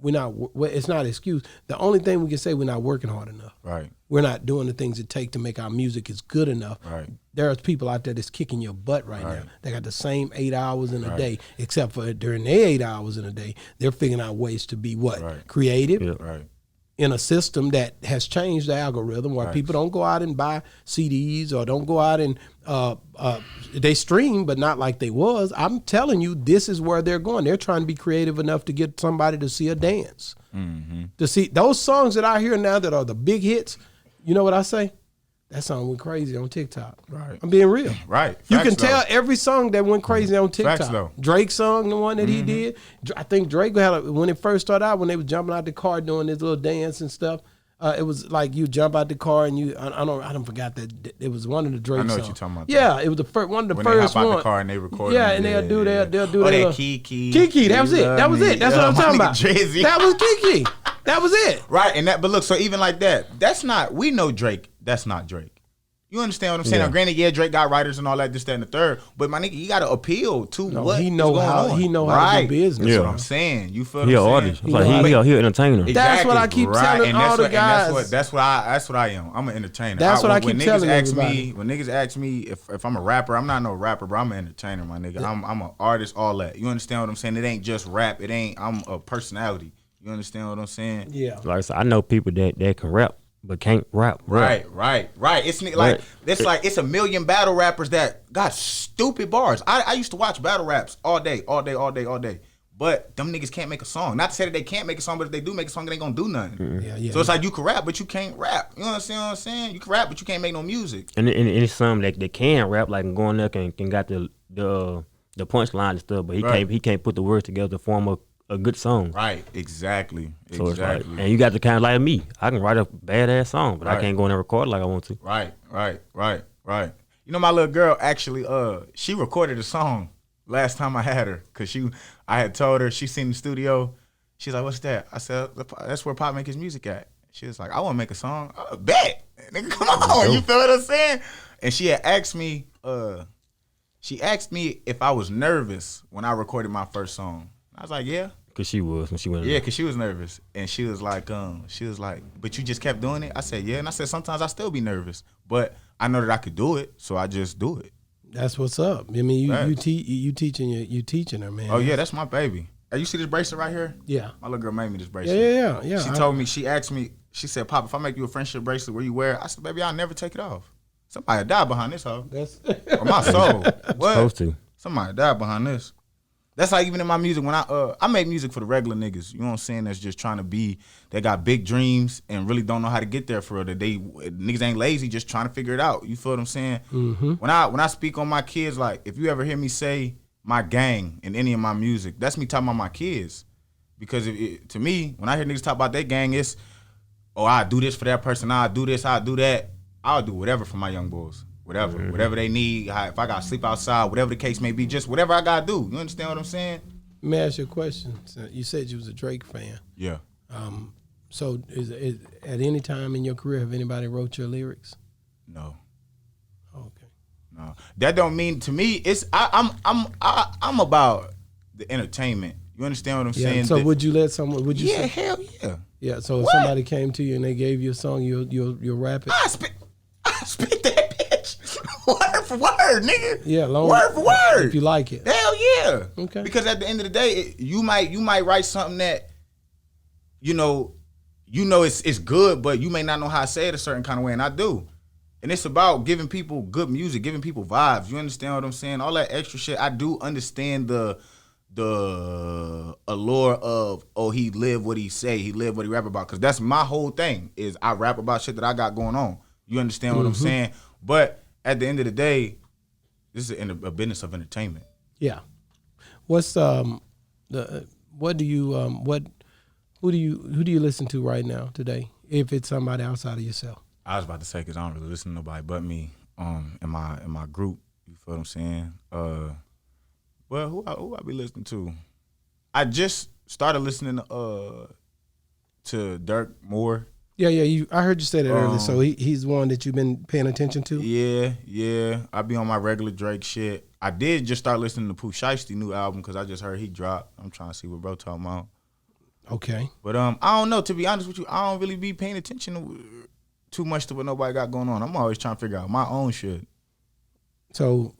we're not. It's not an excuse. The only thing we can say, we're not working hard enough. Right. We're not doing the things it takes to make our music is good enough. Right. There's people out there that's kicking your butt right now. They got the same 8 hours in a day, except for during their 8 hours in a day, they're figuring out ways to be creative in a system that has changed the algorithm where people don't go out and buy CDs or don't go out and they stream, but not like they was. I'm telling you, this is where they're going. They're trying to be creative enough to get somebody to see a dance. To see those songs that I hear now that are the big hits. You know what I say? That song went crazy on TikTok. Right. I'm being real. Right. You can tell every song that went crazy on TikTok. Facts, though. Drake's song, the one that he did. I think Drake had when it first started out, when they was jumping out the car doing this little dance and stuff. It was like you jump out the car and you. I don't forgot that it was one of the Drake songs. I know what you're talking about. Yeah, it was the first one of the when first they hop one. out the car and they record. Yeah, and they'll do that. They'll do that. that Kiki. Kiki, that was it. That was it. That's what I'm talking about. Drizzy. That was Kiki. That was it. Right, and but look, so even like that, that's not. We know Drake. That's not Drake. You understand what I'm saying? Yeah. Now, granted, Drake got writers and all that, this, that, and the third. But my nigga, you got to appeal to what he know is how going on. he know how to do business. That's what I'm saying. You feel He what an I'm artist. saying? It's like he an entertainer. Exactly. That's what I keep telling and all the what, guys. That's what I am. I'm an entertainer. That's what I keep telling everybody. When niggas ask me if I'm a rapper, I'm not no rapper, but I'm an entertainer, my nigga. I'm an artist, all that. You understand what I'm saying? It ain't just rap. I'm a personality. You understand what I'm saying? Yeah. Like I said, I know people that can rap but can't rap. Right. It's like it's a million battle rappers that got stupid bars. I used to watch battle raps all day. But them niggas can't make a song. Not to say that they can't make a song, but if they do make a song, they ain't gonna do nothing. So it's like you can rap, but you can't rap. You understand what I'm saying? You can rap, but you can't make no music. And it's some that can rap, like going there can got the punchline and stuff, but he can't put the words together to form a good song. Right, exactly. So it's like, and you got the kind of like me. I can write a badass song, but I can't go in and record it like I want to. Right. You know, my little girl actually, she recorded a song last time I had her, cause I had told her, she seen the studio. She's like, "What's that?" I said, "That's where Pop make his music at." She was like, "I want to make a song." Bet, nigga, come on, you feel what I'm saying? And she had asked me, if I was nervous when I recorded my first song. I was like, "Yeah." Cause she was when she went. Yeah, cause she was nervous, and she was like, "But you just kept doing it." I said, "Yeah," and I said, "Sometimes I still be nervous, but I know that I could do it, so I just do it." That's what's up. I mean, you teaching her, man. Oh yeah, that's my baby. Hey, you see this bracelet right here? Yeah. My little girl made me this bracelet. Yeah. She told me, she asked me, she said, "Pop, if I make you a friendship bracelet, will you wear it?" I said, "Baby, I'll never take it off. Somebody died behind this hoe. That's or my soul. What? Supposed to. Somebody died behind this." That's like even in my music, when I make music for the regular niggas, you know what I'm saying, that's just trying to they got big dreams and really don't know how to get there for real. That niggas ain't lazy, just trying to figure it out. You feel what I'm saying? Mm-hmm. When I speak on my kids, like if you ever hear me say my gang in any of my music, that's me talking about my kids. Because to me, when I hear niggas talk about that gang, it's, oh, I do this for that person, I do this, I do that. I'll do whatever for my young boys. Whatever they need. If I gotta sleep outside, whatever the case may be, just whatever I gotta do. You understand what I'm saying? Let me ask you a question. So you said you was a Drake fan. Yeah. So is at any time in your career have anybody wrote your lyrics? No. Okay. No. That don't mean to me. It's I'm about the entertainment. You understand what I'm saying? So would you let someone? Would you? Yeah, say, hell yeah. Yeah. So if What? somebody came to you and they gave you a song, you'll rap it. I spit that bitch word for word, nigga. Yeah, word for word. If you like it. Hell yeah. Okay. Because at the end of the day, you might write something that, you know it's good, but you may not know how to say it a certain kind of way, and I do. And it's about giving people good music, giving people vibes. You understand what I'm saying? All that extra shit. I do understand the allure of, oh, he lived what he say, he lived what he rap about. Because that's my whole thing, is I rap about shit that I got going on. You understand what I'm saying? But at the end of the day, this is a business of entertainment. Yeah. What's who do you listen to right now today? If it's somebody outside of yourself. I was about to say, because I don't really listen to nobody but me in my group. You feel what I'm saying? Well, who I be listening to? I just started listening to Dirk more. Yeah. I heard you say that earlier. So he's one that you've been paying attention to? Yeah. I be on my regular Drake shit. I did just start listening to Pooh Shiesty new album because I just heard he dropped. I'm trying to see what bro talking about. Okay. But I don't know. To be honest with you, I don't really be paying attention too much to what nobody got going on. I'm always trying to figure out my own shit. So,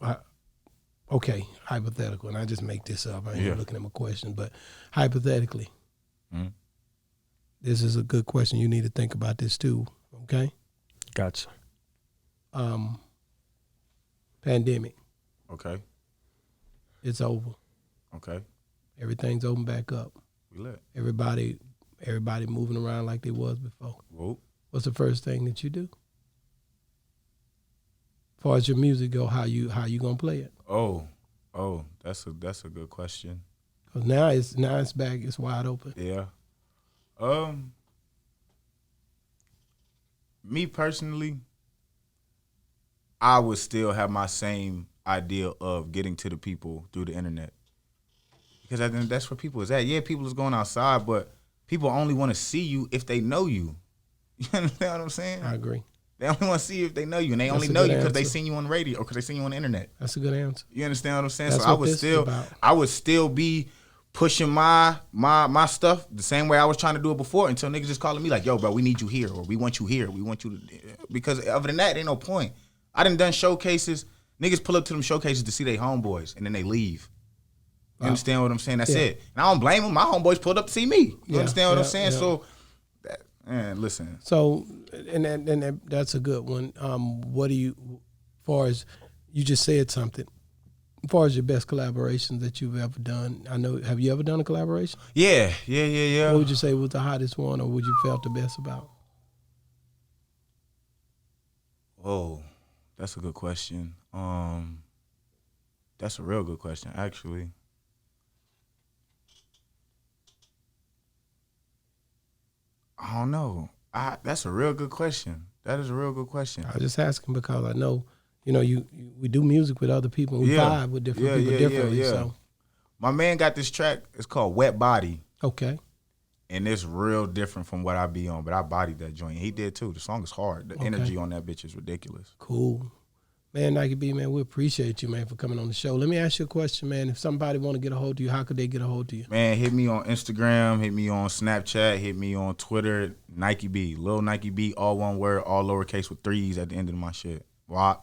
okay, hypothetical, and I just make this up. I ain't looking at my question, but hypothetically, this is a good question. You need to think about this too, okay? Gotcha. Pandemic. Okay. It's over. Okay. Everything's open back up. We lit. Everybody moving around like they was before. Whoop. What's the first thing that you do? As far as your music go, how you gonna play it? Oh, that's a good question. 'Cause now it's back. It's wide open. Yeah. Me personally, I would still have my same idea of getting to the people through the internet. Because I think that's where people is at. Yeah, people is going outside, but people only want to see you if they know you. You understand what I'm saying? I agree. They only want to see you if they know you, and they That's only a know good you because they answer. seen you on the radio or because they seen you on the internet. That's a good answer. You understand what I'm saying? That's So what this is about. I would still be pushing my stuff the same way I was trying to do it before until niggas just calling me like, yo, bro, we need you here, or we want you here, we want you to, because other than that, ain't no point. I done showcases. Niggas pull up to them showcases to see their homeboys, and then they leave. You understand what I'm saying? That's it. And I don't blame them. My homeboys pulled up to see me. You understand what I'm saying? Yeah. So, man, listen. So, and that's a good one. What do you, as far as you just said something, as far as your best collaborations that you've ever done, I know, have you ever done a collaboration? Yeah. What would you say was the hottest one, or would you felt the best about? Oh, that's a good question. That's a real good question, actually. I don't know. That's a real good question. That is a real good question. I was just asking because I know, we do music with other people. We vibe with different people differently. So, my man got this track. It's called Wet Body. okay. And it's real different from what I be on, but I bodied that joint. He did too. The song is hard. The energy on that bitch is ridiculous. Cool. Man, Nikeeeb, man, we appreciate you, man, for coming on the show. Let me ask you a question, man. If somebody want to get a hold of you, how could they get a hold of you? Man, hit me on Instagram, hit me on Snapchat, hit me on Twitter, Nikeeeb. Lil Nikeeeb, all one word, all lowercase with 3s at the end of my shit. What?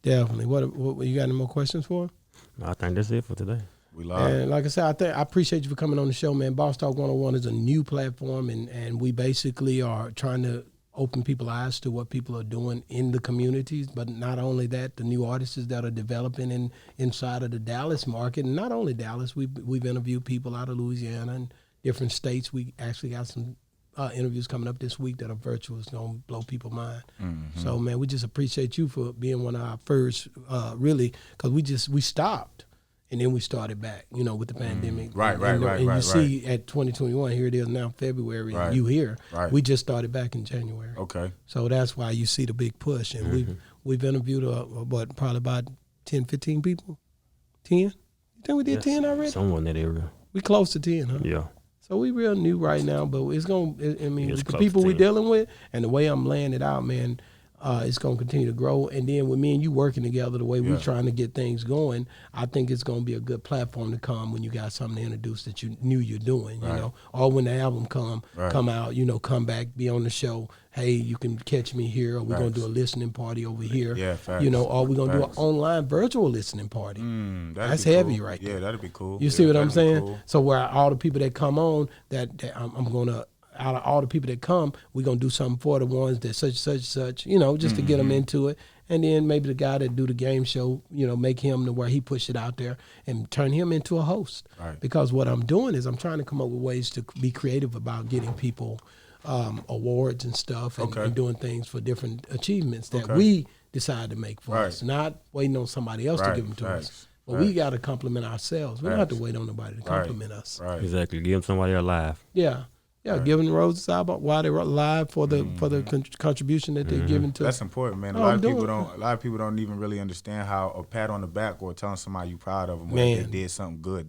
Definitely. What you got any more questions for him? No, I think that's it for today. We love it. And like I said, I appreciate you for coming on the show, man. BossTalk 101 is a new platform, and we basically are trying to open people's eyes to what people are doing in the communities. But not only that, the new artists that are developing inside of the Dallas market, and not only Dallas. We've interviewed people out of Louisiana and different states. We actually got some interviews coming up this week that are virtual. It's gonna blow people's mind. Mm-hmm. So, man, we just appreciate you for being one of our first, really, because we stopped. And then we started back, with the pandemic. Right. And you see at 2021, here it is now, February, and you here. Right. We just started back in January. Okay. So that's why you see the big push. And we've interviewed, probably about 10, 15 people? 10? You think we did 10 already? Somewhere in that area. We close to 10, huh? Yeah. So we real new right now, but it's going to, It's with the close people to we're 10. dealing with and the way I'm laying it out, man, it's going to continue to grow. And then with me and you working together the way we're trying to get things going, I think it's going to be a good platform to come when you got something to introduce that you knew you're doing, you know, or when the album come out, come back, be on the show. Hey, you can catch me here, or we're going to do a listening party over here. Yeah, facts. Or we're going to do an online virtual listening party. That's heavy right there. Yeah, that'd be cool. You see what I'm saying? Cool. So where all the people that come on, that I'm going to, out of all the people that come, we're going to do something for the ones that such, just to get them into it. And then maybe the guy that do the game show, make him to where he push it out there and turn him into a host. Right. Because what I'm doing is I'm trying to come up with ways to be creative about getting people awards and stuff and doing things for different achievements that we decide to make for us, not waiting on somebody else to give them to us. But we got to compliment ourselves. We don't have to wait on nobody to compliment us. Right. Exactly. Give them somebody alive. Yeah. Yeah, giving the roses out while they're live for the contribution that they're giving to. That's important, man. A lot of people don't even really understand how a pat on the back or telling somebody you proud of them when they did something good.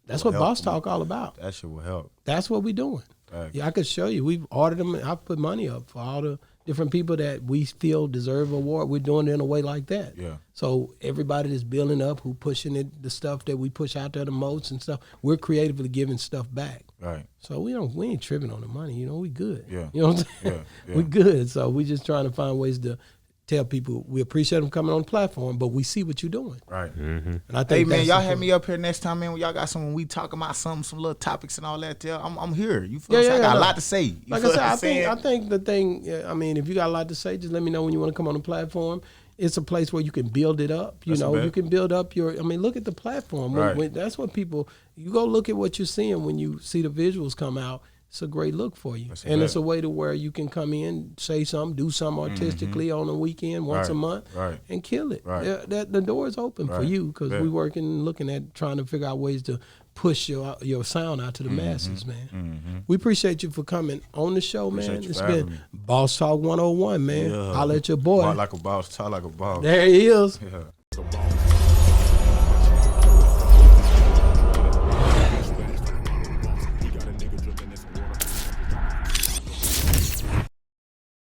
That's what Boss Talk all about. That shit will help. That's what we're doing. Yeah, I could show you. We've ordered them. I've put money up for all the different people that we feel deserve an award. We're doing it in a way like that. Yeah. So everybody that's building up, who pushing it, the stuff that we push out there the most and stuff, we're creatively giving stuff back. Right. So we ain't tripping on the money. We good. Yeah. You know what I'm saying? Yeah. We good. So we just trying to find ways to tell people we appreciate them coming on the platform, but we see what you're doing. Right. And I think, hey man, y'all have me up here next time, man. When y'all got when we talking about some little topics and all that. I'm here. You feel? I got a lot to say. Like I said, I think the thing. If you got a lot to say, just let me know when you want to come on the platform. It's a place where you can build it up. You can build up your. Look at the platform. When, that's what people. You go look at what you're seeing when you see the visuals come out. It's a great look for you. It's a way to where you can come in, say something, do something artistically on a weekend once a month and kill it. The door is open for you because we're working, looking at trying to figure out ways to push your sound out to the masses, man. We appreciate you for coming on the show, man. It's been Boss Talk 101, man. Holla at your boy. Walk like a boss, talk like a boss. There he is. Yeah.